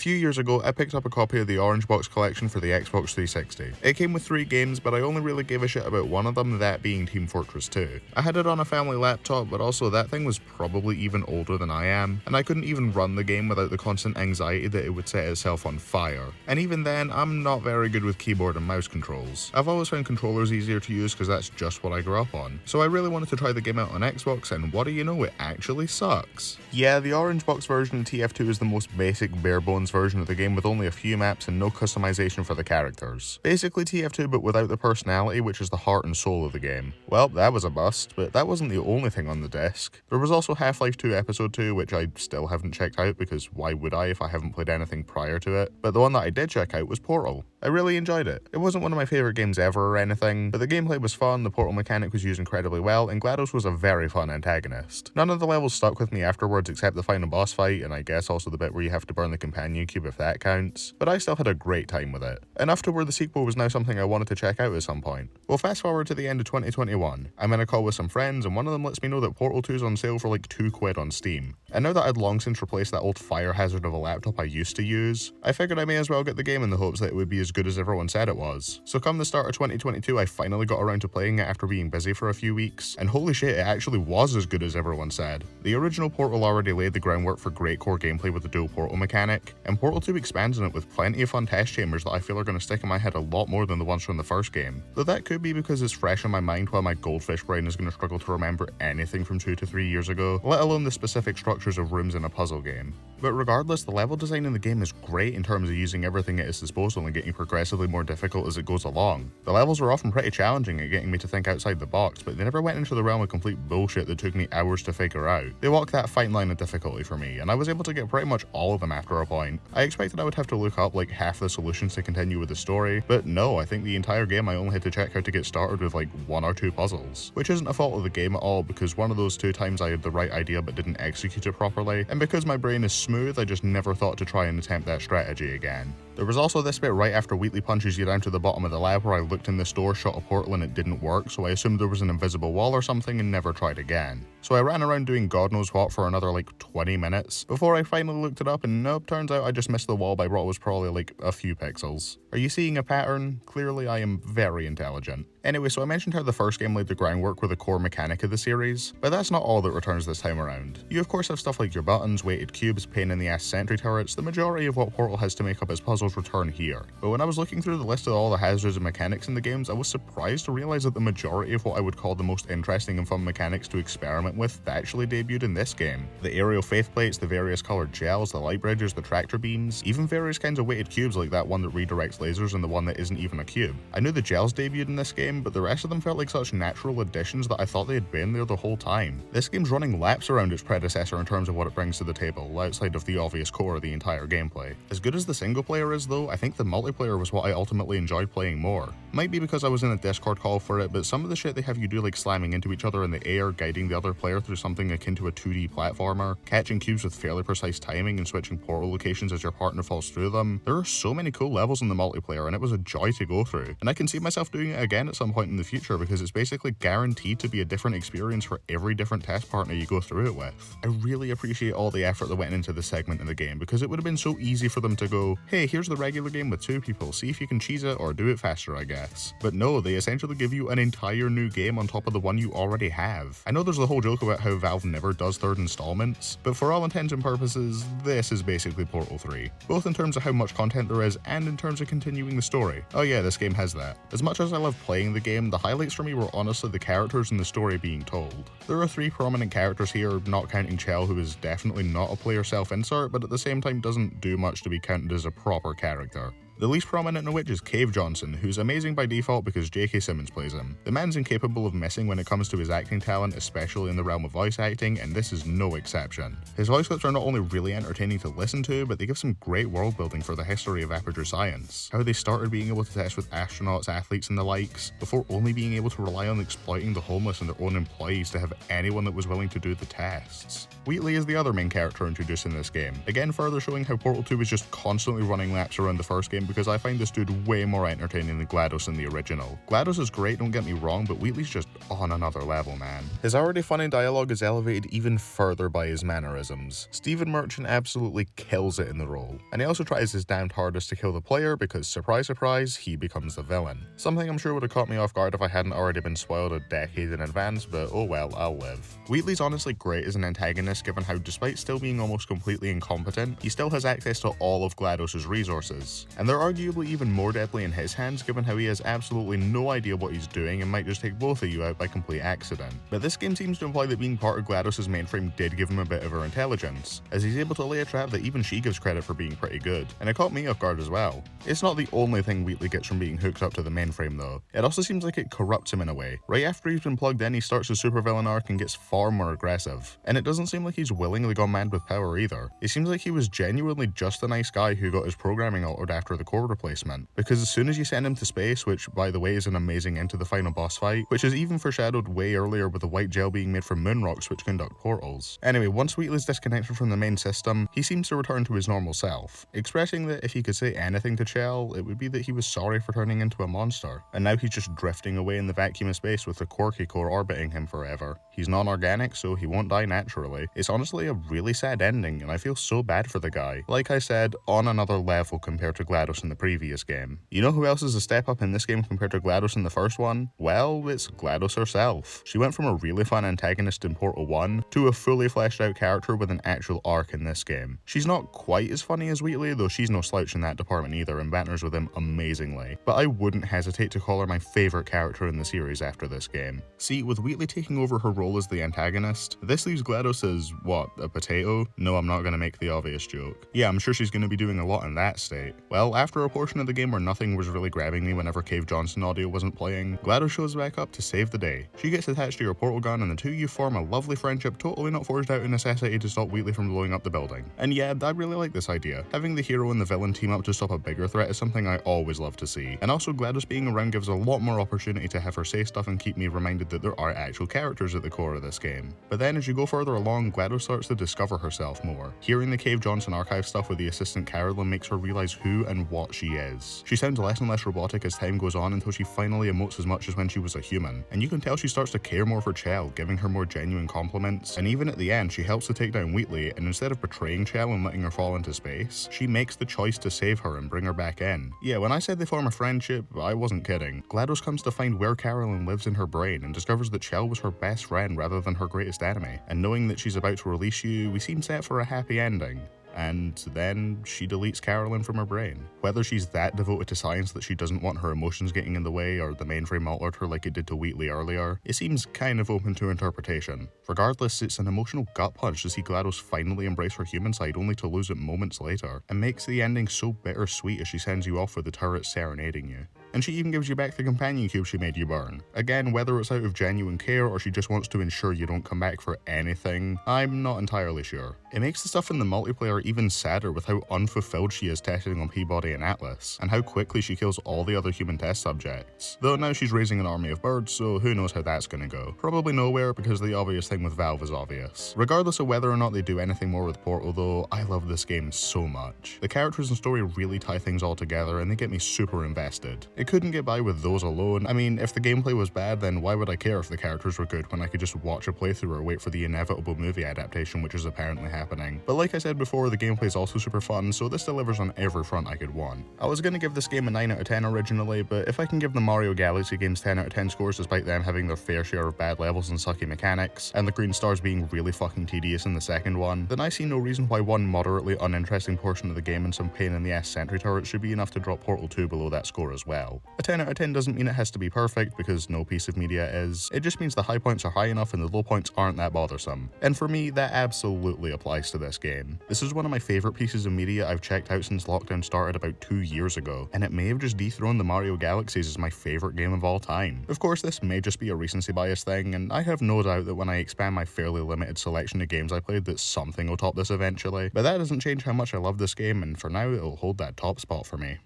few years ago, I picked up a copy of the Orange Box collection for the Xbox 360. It came with 3 games, but I only really gave a shit about one of them, that being Team Fortress 2. I had it on a family laptop, but also that thing was probably even older than I am, and I couldn't even run the game without the constant anxiety that it would set itself on fire. And even then, I'm not very good with keyboard and mouse controls. I've always found controllers easier to use because that's just what I grew up on. So I really wanted to try the game out on Xbox, and what do you know, it actually sucks. Yeah, the Orange Box version of TF2 is the most basic, bare-bones version of the game with only a few maps and no customization for the characters. Basically TF2 but without the personality, which is the heart and soul of the game. Well, that was a bust, but that wasn't the only thing on the disc. There was also Half-Life 2 Episode 2, which I still haven't checked out because why would I if I haven't played anything prior to it? But the one that I did check out was Portal. I really enjoyed it. It wasn't one of my favourite games ever or anything, but the gameplay was fun, the portal mechanic was used incredibly well, and GLaDOS was a very fun antagonist. None of the levels stuck with me afterwards except the final boss fight, and I guess also the bit where you have to burn the companion cube if that counts, but I still had a great time with it. Enough to where the sequel was now something I wanted to check out at some point. Well, fast forward to the end of 2021. I'm in a call with some friends, and one of them lets me know that Portal 2 is on sale for like £2 on Steam. And now that I'd long since replaced that old fire hazard of a laptop I used to use, I figured I may as well get the game in the hopes that it would be as good as everyone said it was. So come the start of 2022, I finally got around to playing it after being busy for a few weeks, and holy shit, it actually was as good as everyone said. The original Portal already laid the groundwork for great core gameplay with the dual portal mechanic, and Portal 2 expands on it with plenty of fun test chambers that I feel are going to stick in my head a lot more than the ones from the first game. Though that could be because it's fresh in my mind while my goldfish brain is going to struggle to remember anything from 2 to 3 years ago, let alone the specific structures of rooms in a puzzle game. But regardless, the level design in the game is great in terms of using everything at its disposal and getting progressively more difficult as it goes along. The levels were often pretty challenging at getting me to think outside the box, but they never went into the realm of complete bullshit that took me hours to figure out. They walked that fine line of difficulty for me, and I was able to get pretty much all of them after a point. I expected I would have to look up like half the solutions to continue with the story, but no, I think the entire game I only had to check out to get started with like 1 or 2 puzzles. Which isn't a fault of the game at all, because one of those 2 times I had the right idea but didn't execute it properly, and because my brain is smooth, I just never thought to try and attempt that strategy again. There was also this bit right after Wheatley punches you down to the bottom of the lab where I looked in this door, shot a portal and it didn't work, so I assumed there was an invisible wall or something and never tried again. So I ran around doing God knows what for another like 20 minutes, before I finally looked it up and nope, turns out I just missed the wall by what was probably like a few pixels. Are you seeing a pattern? Clearly I am very intelligent. Anyway, so I mentioned how the first game laid the groundwork with the core mechanic of the series, but that's not all that returns this time around. You of course have stuff like your buttons, weighted cubes, pain in the ass sentry turrets. The majority of what Portal has to make up its puzzles return here. But when I was looking through the list of all the hazards and mechanics in the games, I was surprised to realize that the majority of what I would call the most interesting and fun mechanics to experiment with actually debuted in this game. The aerial faith plates, the various colored gels, the light bridges, the tractor beams, even various kinds of weighted cubes like that one that redirects lasers and the one that isn't even a cube. I knew the gels debuted in this game, but the rest of them felt like such natural additions that I thought they had been there the whole time. This game's running laps around its predecessor in terms of what it brings to the table, outside of the obvious core of the entire gameplay. As good as the single player is though, I think the multiplayer was what I ultimately enjoyed playing more. Might be because I was in a Discord call for it, but some of the shit they have you do, like slamming into each other in the air, guiding the other player through something akin to a 2D platformer, catching cubes with fairly precise timing and switching portal locations as your partner falls through them. There are so many cool levels in the multiplayer and it was a joy to go through. And I can see myself doing it again at some point in the future because it's basically guaranteed to be a different experience for every different test partner you go through it with. I really appreciate all the effort that went into this segment in the game because it would have been so easy for them to go, hey, here's the regular game with 2 people, see if you can cheese it or do it faster, I guess. But no, they essentially give you an entire new game on top of the one you already have. I know there's the whole joke about how Valve never does third installments, but for all intents and purposes, this is basically Portal 3. Both in terms of how much content there is and in terms of continuing the story. Oh yeah, this game has that. As much as I love playing the game, the highlights for me were honestly the characters and the story being told. There are 3 prominent characters here, not counting Chell, who is definitely not a player self-insert, but at the same time doesn't do much to be counted as a proper character. The least prominent of which is Cave Johnson, who's amazing by default because J.K. Simmons plays him. The man's incapable of missing when it comes to his acting talent, especially in the realm of voice acting, and this is no exception. His voice clips are not only really entertaining to listen to, but they give some great world building for the history of Aperture Science. How they started being able to test with astronauts, athletes, and the likes, before only being able to rely on exploiting the homeless and their own employees to have anyone that was willing to do the tests. Wheatley is the other main character introduced in this game, again further showing how Portal 2 was just constantly running laps around the first game game because I find this dude way more entertaining than GLaDOS in the original. GLaDOS is great, don't get me wrong, but Wheatley's just on another level, man. His already funny dialogue is elevated even further by his mannerisms. Stephen Merchant absolutely kills it in the role, and he also tries his damned hardest to kill the player because, surprise surprise, he becomes the villain. Something I'm sure would have caught me off guard if I hadn't already been spoiled a decade in advance, but oh well, I'll live. Wheatley's honestly great as an antagonist given how, despite still being almost completely incompetent, he still has access to all of GLaDOS' resources, and they're arguably even more deadly in his hands given how he has absolutely no idea what he's doing and might just take both of you out by complete accident. But this game seems to imply that being part of GLaDOS' mainframe did give him a bit of her intelligence, as he's able to lay a trap that even she gives credit for being pretty good, and it caught me off guard as well. It's not the only thing Wheatley gets from being hooked up to the mainframe though. It also seems like it corrupts him in a way. Right after he's been plugged in, he starts his supervillain arc and gets far more aggressive, and it doesn't seem like he's willingly gone mad with power either. It seems like he was genuinely just a nice guy who got his programming altered after the core replacement, because as soon as you send him to space, which by the way is an amazing end to the final boss fight, which is even foreshadowed way earlier with the white gel being made from moon rocks which conduct portals. Anyway, once Wheatley's disconnected from the main system, he seems to return to his normal self, expressing that if he could say anything to Chell, it would be that he was sorry for turning into a monster, and now he's just drifting away in the vacuum of space with the quirky core orbiting him forever. He's non-organic, so he won't die naturally. It's honestly a really sad ending, and I feel so bad for the guy. Like I said, on another level compared to GLaDOS in the previous game. You know who else is a step up in this game compared to GLaDOS in the first one? Well, it's GLaDOS herself. She went from a really fun antagonist in Portal 1 to a fully fleshed out character with an actual arc in this game. She's not quite as funny as Wheatley, though she's no slouch in that department either and banters with him amazingly, but I wouldn't hesitate to call her my favourite character in the series after this game. See, with Wheatley taking over her role as the antagonist, this leaves GLaDOS as, what, a potato? No, I'm not going to make the obvious joke. Yeah, I'm sure she's going to be doing a lot in that state. Well, after a portion of the game where nothing was really grabbing me whenever Cave Johnson audio wasn't playing, GLaDOS shows back up to save the day. She gets attached to your portal gun and the two of you form a lovely friendship totally not forged out of necessity to stop Wheatley from blowing up the building. And yeah, I really like this idea. Having the hero and the villain team up to stop a bigger threat is something I always love to see. And also GLaDOS being around gives a lot more opportunity to have her say stuff and keep me reminded that there are actual characters at the core of this game. But then as you go further along, GLaDOS starts to discover herself more. Hearing the Cave Johnson archive stuff with the assistant Carolyn makes her realize who and what she is. She sounds less and less robotic as time goes on until she finally emotes as much as when she was a human. And you can tell she starts to care more for Chell, giving her more genuine compliments. And even at the end, she helps to take down Wheatley, and instead of betraying Chell and letting her fall into space, she makes the choice to save her and bring her back in. Yeah, when I said they form a friendship, I wasn't kidding. GLaDOS comes to find where Carolyn lives in her brain and discovers that Chell was her best friend rather than her greatest enemy. And knowing that she's about to release you, we seem set for a happy ending. And then she deletes Carolyn from her brain. Whether she's that devoted to science that she doesn't want her emotions getting in the way, or the mainframe altered her like it did to Wheatley earlier, it seems kind of open to interpretation. Regardless, it's an emotional gut punch to see GLaDOS finally embrace her human side only to lose it moments later, and makes the ending so bittersweet as she sends you off with the turret serenading you. And she even gives you back the companion cube she made you burn. Again, whether it's out of genuine care or she just wants to ensure you don't come back for anything, I'm not entirely sure. It makes the stuff in the multiplayer even sadder with how unfulfilled she is testing on Peabody and Atlas, and how quickly she kills all the other human test subjects. Though now she's raising an army of birds, so who knows how that's gonna go. Probably nowhere, because the obvious thing with Valve is obvious. Regardless of whether or not they do anything more with Portal though, I love this game so much. The characters and story really tie things all together and they get me super invested. It couldn't get by with those alone. I mean, if the gameplay was bad, then why would I care if the characters were good when I could just watch a playthrough or wait for the inevitable movie adaptation which is apparently happening. But like I said before, the gameplay is also super fun, so this delivers on every front I could want. I was gonna give this game a 9 out of 10 originally, but if I can give the Mario Galaxy games 10 out of 10 scores despite them having their fair share of bad levels and sucky mechanics, and the green stars being really fucking tedious in the second one, then I see no reason why one moderately uninteresting portion of the game and some pain in the ass sentry turrets should be enough to drop Portal 2 below that score as well. A 10 out of 10 doesn't mean it has to be perfect, because no piece of media is. It just means the high points are high enough and the low points aren't that bothersome. And for me, that absolutely applies to this game. This is one of my favourite pieces of media I've checked out since lockdown started about 2 years ago, and it may have just dethroned the Mario Galaxies as my favourite game of all time. Of course, this may just be a recency bias thing, and I have no doubt that when I expand my fairly limited selection of games I played, that something will top this eventually, but that doesn't change how much I love this game, and for now it'll hold that top spot for me.